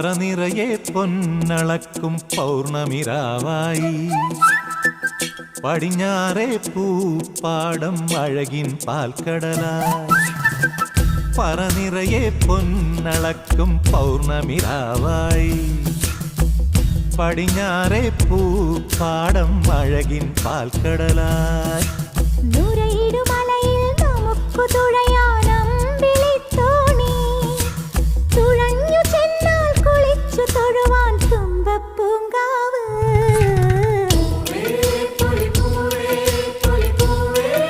പറനിറയെ പൊന്നളക്കും പൗർണമിരാവായി പടിഞ്ഞാറേ പൂപ്പാടം അഴകിൻ പാൽക്കടലായി പറനിറയെ പൊന്നളക്കും പൗർണമിരാവായി പടിഞ്ഞാറേ പൂപ്പാടം അഴകിൻ പാൽക്കടലായി